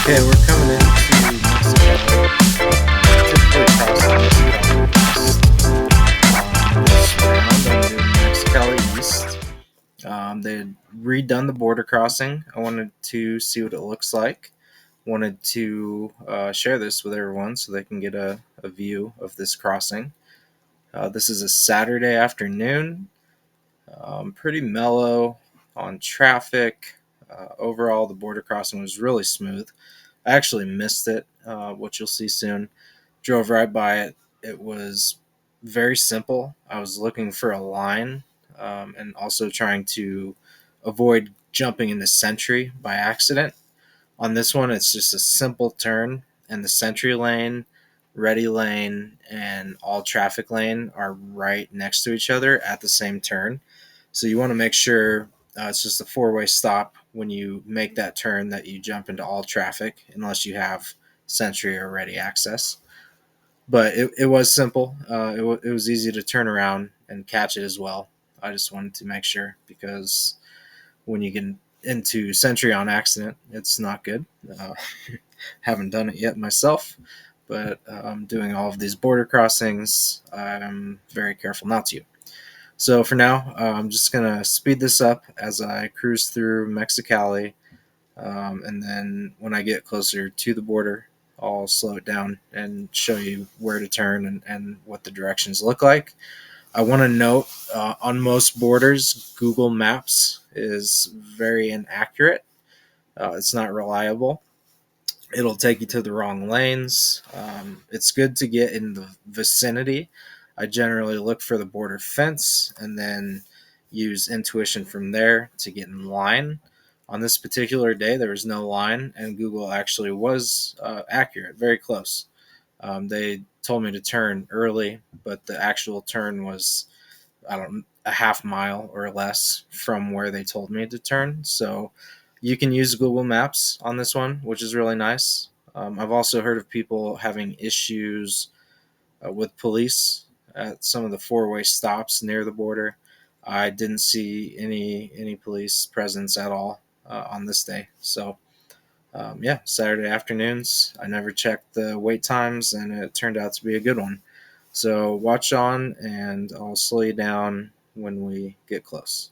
Okay, we're coming into Mexicali. Typically crossing Mexicali this round. I'm doing Mexicali East. They had redone the border crossing. I wanted to see what it looks like. Wanted to share this with everyone so they can get a view of this crossing. This is a Saturday afternoon. Pretty mellow on traffic. Overall, the border crossing was really smooth. I actually missed it, which you'll see soon. Drove right by it. It was very simple. I was looking for a line and also trying to avoid jumping into Sentry by accident. On this one, it's just a simple turn, and the Sentry lane, ready lane, and all traffic lane are right next to each other at the same turn. So you want to make sure it's just a four-way stop when you make that turn that you jump into all traffic, unless you have Sentry or ready access. But it was simple. It was easy to turn around and catch it as well. I just wanted to make sure because when you get into Sentry on accident, it's not good. Uh, haven't done it yet myself, but doing all of these border crossings, I'm very careful not to. So for now, I'm just gonna speed this up as I cruise through Mexicali, and then when I get closer to the border, I'll slow it down and show you where to turn and what the directions look like. I want to note on most borders, Google Maps is very inaccurate. It's not reliable. It'll take you to the wrong lanes. It's good to get in the vicinity. I generally look for the border fence and then use intuition from there to get in line. On this particular day, there was no line, and Google actually was accurate, very close. They told me to turn early, but the actual turn was, I don't, a half mile or less from where they told me to turn. So you can use Google Maps on this one, which is really nice. I've also heard of people having issues with police at some of the four-way stops near the border. I didn't see any police presence at all on this day. So yeah, Saturday afternoons. I never checked the wait times, and it turned out to be a good one. So watch on, and I'll slow you down when we get close.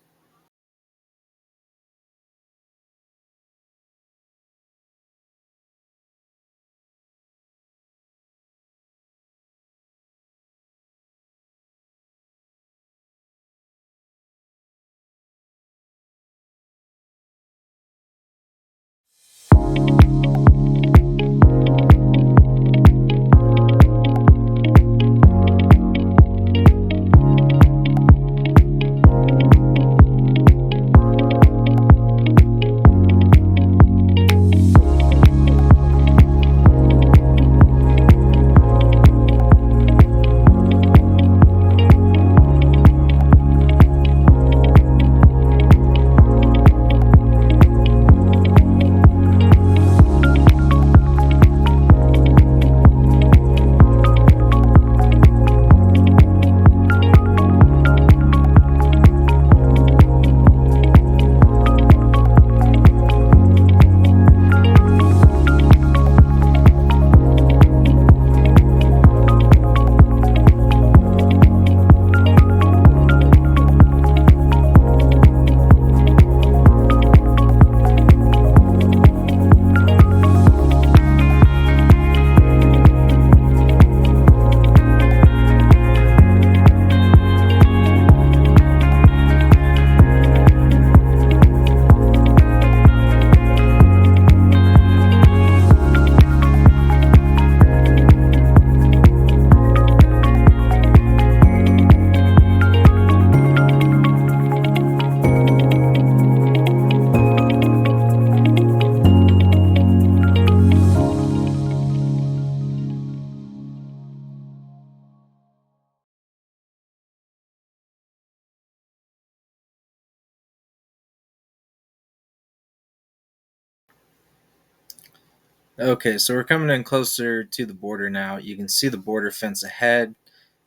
Okay, so we're coming in closer to the border now. You can see the border fence ahead.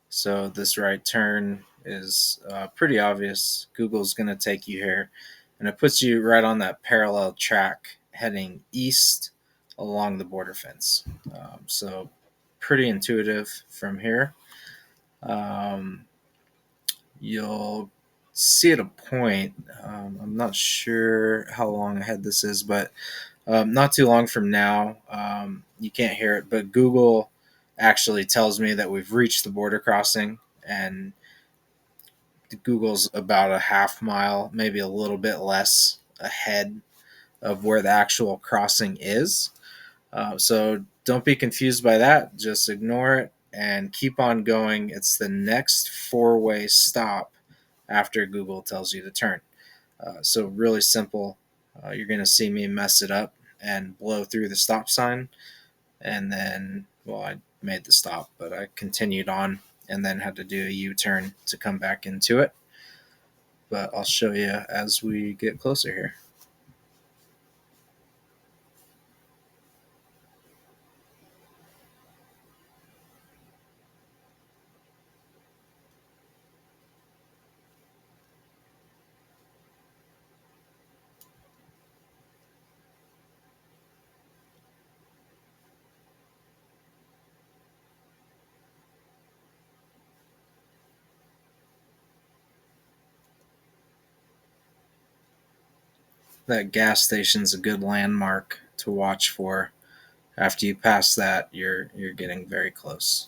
So this right turn is pretty obvious. Google's going to take you here, and it puts you right on that parallel track heading east along the border fence. So pretty intuitive from here. Um, you'll see at a point. I'm not sure how long ahead this is, but not too long from now, you can't hear it, but Google actually tells me that we've reached the border crossing, and Google's about a half mile, maybe a little bit less ahead of where the actual crossing is. So don't be confused by that. Just ignore it and keep on going. It's the next four-way stop after Google tells you to turn. So really simple. You're going to see me mess it up and blow through the stop sign. And then, well, I made the stop, but I continued on and then had to do a U-turn to come back into it. But I'll show you as we get closer here. That gas station's a good landmark to watch for. After you pass that, you're getting very close.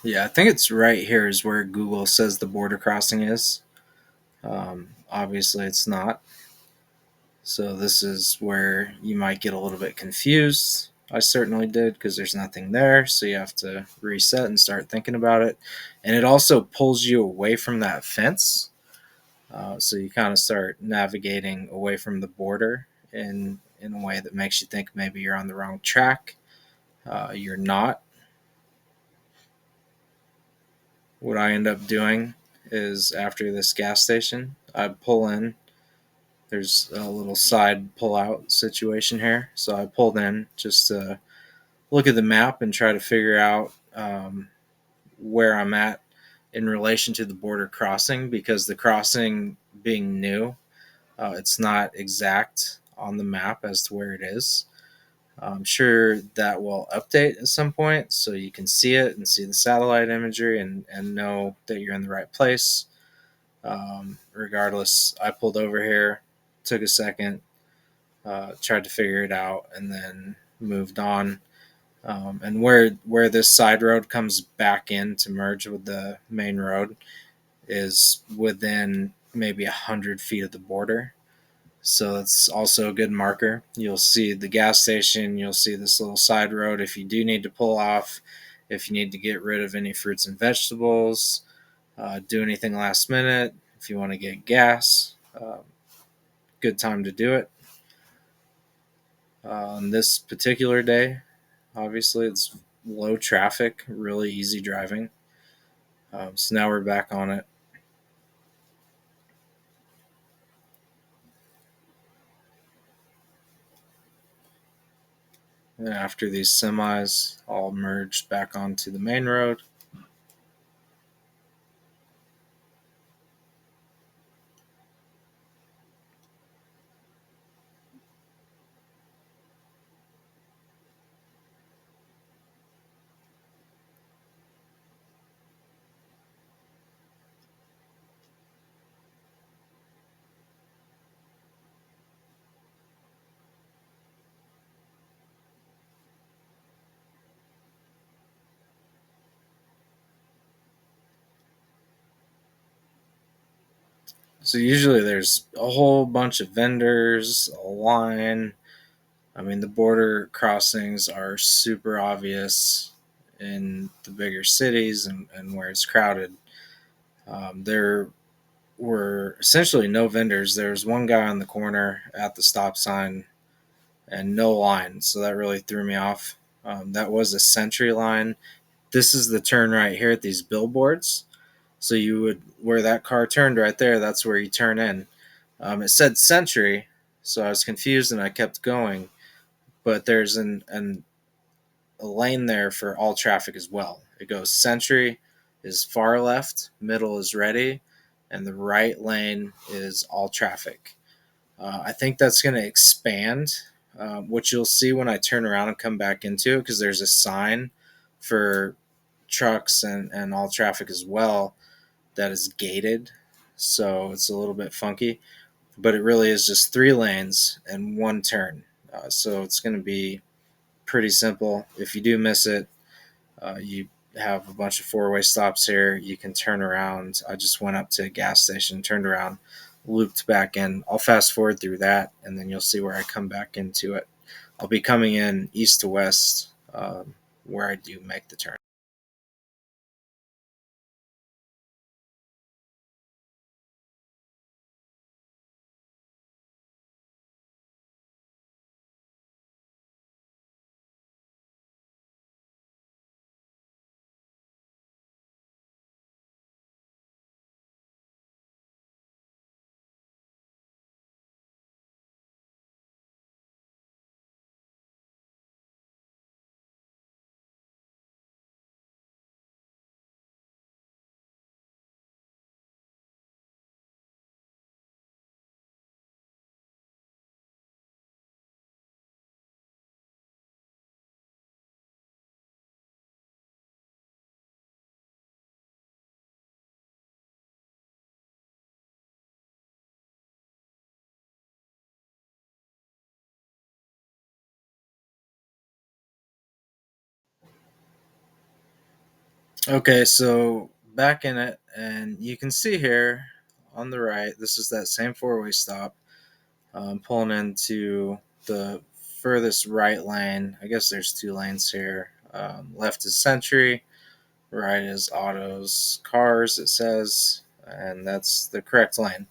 Yeah, I think it's right here is where Google says the border crossing is. Obviously, it's not. So this is where you might get a little bit confused. I certainly did because there's nothing there. So you have to reset and start thinking about it. And it also pulls you away from that fence. So you kind of start navigating away from the border in a way that makes you think maybe you're on the wrong track. You're not. What I end up doing is after this gas station, I pull in. There's a little side pull out situation here. So I pulled in just to look at the map and try to figure out where I'm at in relation to the border crossing because the crossing being new, it's not exact on the map as to where it is. I'm sure that will update at some point so you can see it and see the satellite imagery and know that you're in the right place. Regardless, I pulled over here, took a second, tried to figure it out, and then moved on. And where this side road comes back in to merge with the main road is within maybe 100 feet of the border. So it's also a good marker. You'll see the gas station. You'll see this little side road if you do need to pull off, if you need to get rid of any fruits and vegetables, do anything last minute, if you want to get gas. Good time to do it. On this particular day, obviously, it's low traffic, really easy driving. So now we're back on it. And after these semis all merged back onto the main road, so usually there's a whole bunch of vendors, a line. I mean, the border crossings are super obvious in the bigger cities and where it's crowded. There were essentially no vendors. There was one guy on the corner at the stop sign and no line, so that really threw me off. That was a Sentry line. this is the turn right here at these billboards. So you would, where that car turned right there, that's where you turn in. It said Century, so I was confused and I kept going. But there's a lane there for all traffic as well. It goes Century is far left, middle is ready, and the right lane is all traffic. I think that's going to expand, which you'll see when I turn around and come back into it, because there's a sign for trucks and all traffic as well that is gated. So it's a little bit funky, but it really is just 3 lanes and one turn. So it's going to be pretty simple. If you do miss it, you have a bunch of 4-way stops here. You can turn around. I just went up to a gas station, turned around, looped back in. I'll fast forward through that, and then you'll see where I come back into it. I'll be coming in east to west, where I do make the turn. Okay, so back in it, and you can see here on the right, this is that same 4-way stop. Pulling into the furthest right lane. I guess there's 2 lanes here. Left is Century, right is autos, cars, it says, and that's the correct lane.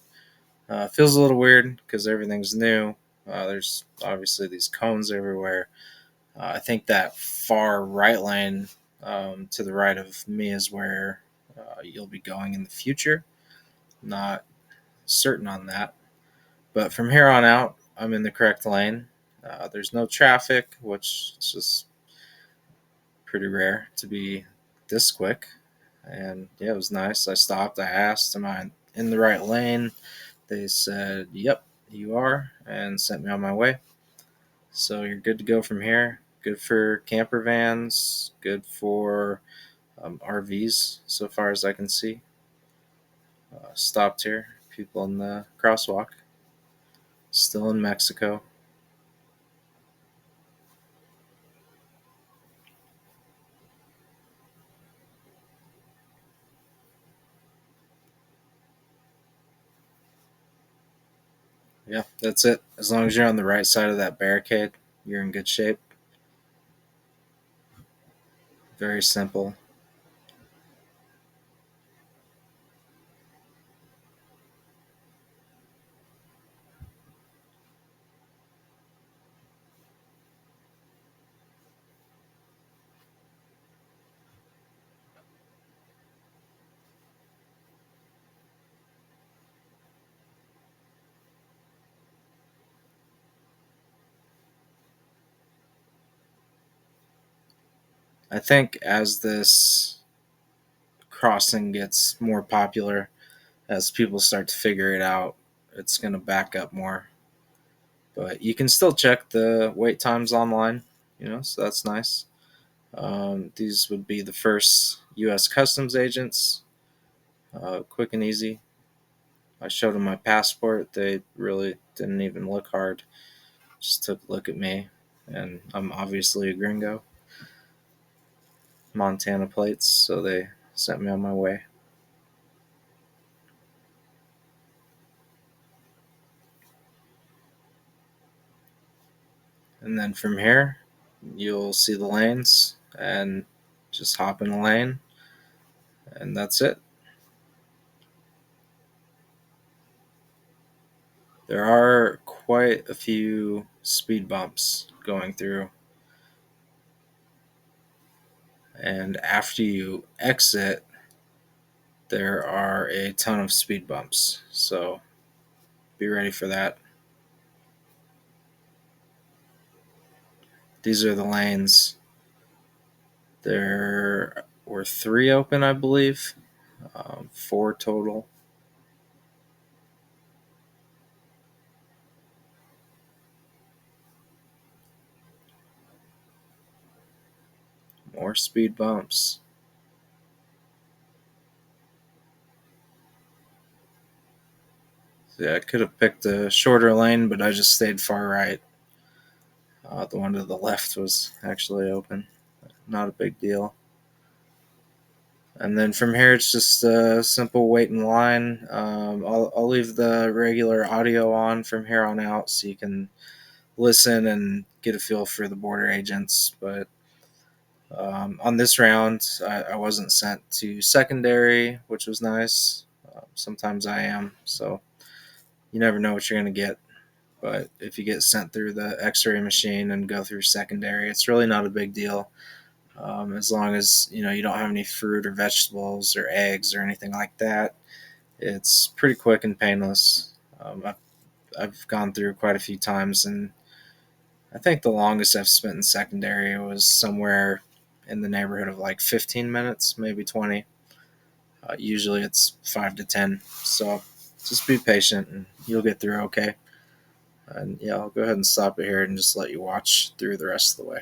Feels a little weird because everything's new. There's obviously these cones everywhere. I think that far right lane, to the right of me is where you'll be going in the future. Not certain on that. But from here on out, I'm in the correct lane. There's no traffic, which is just pretty rare to be this quick. And yeah, it was nice. I stopped. I asked, "Am I in the right lane?" They said, "Yep, you are," and sent me on my way. So you're good to go from here. Good for camper vans. Good for RVs, so far as I can see. Stopped here. People in the crosswalk. Still in Mexico. Yeah, that's it. As long as you're on the right side of that barricade, you're in good shape. Very simple. I think as this crossing gets more popular, as people start to figure it out, it's going to back up more. But you can still check the wait times online, so that's nice. These would be the first U.S. customs agents, quick and easy. I showed them my passport. They really didn't even look hard. Just took a look at me, and I'm obviously a gringo. Montana plates, so they sent me on my way. And then from here, you'll see the lanes and just hop in a lane, and that's it. There are quite a few speed bumps going through, And after you exit, there are a ton of speed bumps. So be ready for that. These are the lanes. There were 3 open, I believe, 4 total. More speed bumps. So yeah, I could have picked a shorter lane, but I just stayed far right. The one to the left was actually open. Not a big deal. And then from here, it's just a simple wait in line. I'll leave the regular audio on from here on out so you can listen and get a feel for the border agents. But on this round, I wasn't sent to secondary, which was nice. Sometimes I am, so you never know what you're going to get. But if you get sent through the x-ray machine and go through secondary, it's really not a big deal. As long as you don't have any fruit or vegetables or eggs or anything like that, it's pretty quick and painless. I've gone through quite a few times, and I think the longest I've spent in secondary was somewhere in the neighborhood of like 15 minutes, maybe 20. Usually it's 5 to 10. So just be patient and you'll get through okay. And yeah, I'll go ahead and stop it here and just let you watch through the rest of the way.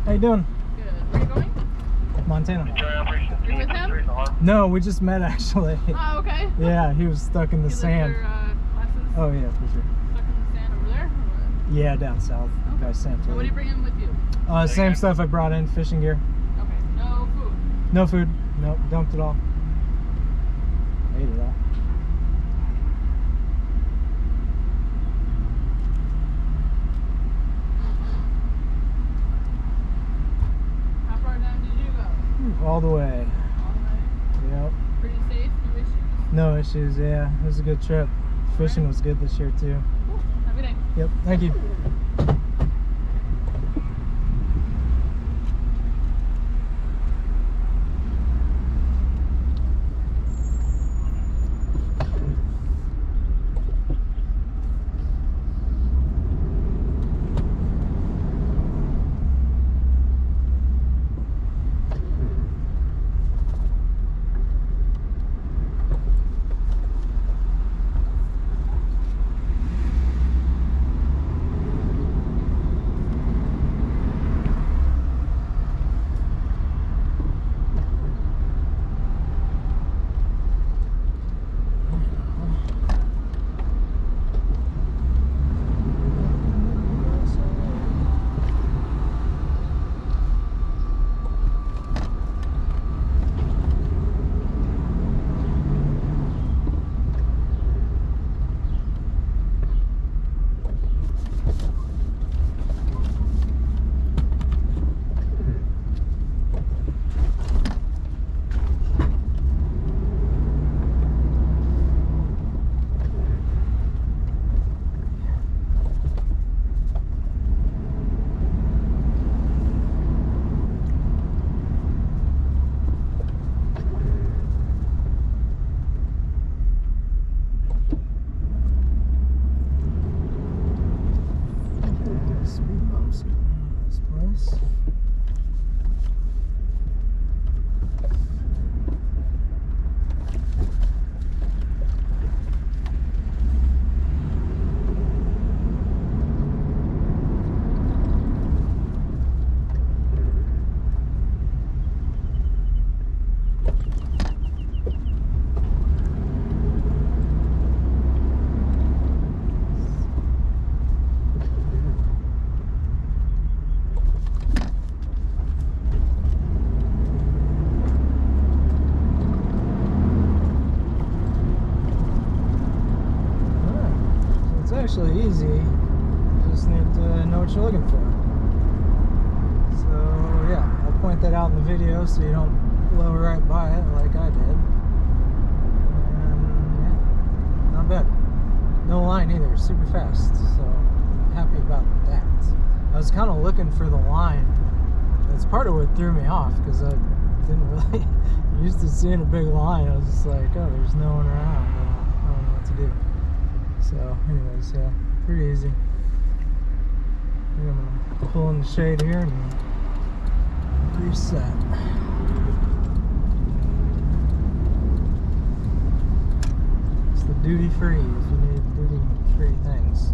How you doing? Good. Where are you going? Montana. You're with him? No, we just met actually. Oh, okay. Yeah, he was stuck in the You sand. Your, classes Oh yeah, for sure. stuck in the sand over there? Or what? Yeah, down south by San So what are you bringing with you? Same stuff I brought in, fishing gear. Okay. No food. No food. Nope, dumped it all. Ate it all. How far down did you go? All the way. All the way. Yep. Pretty safe? No issues? No issues, yeah. It was a good trip. Fishing was good this year too. Cool. Have a good day. Yep, thank you. actually easy. You just need to know what you're looking for. So yeah, I'll point that out in the video so you don't blow right by it like I did. And yeah, not bad. No line either, super fast. So happy about that. I was kind of looking for the line. That's part of what threw me off because I didn't really used to seeing a big line. I was just like, oh, there's no one around. I don't know what to do. So anyways, yeah, pretty easy. I'm gonna pull in the shade here and reset. It's the duty free if you need duty free things.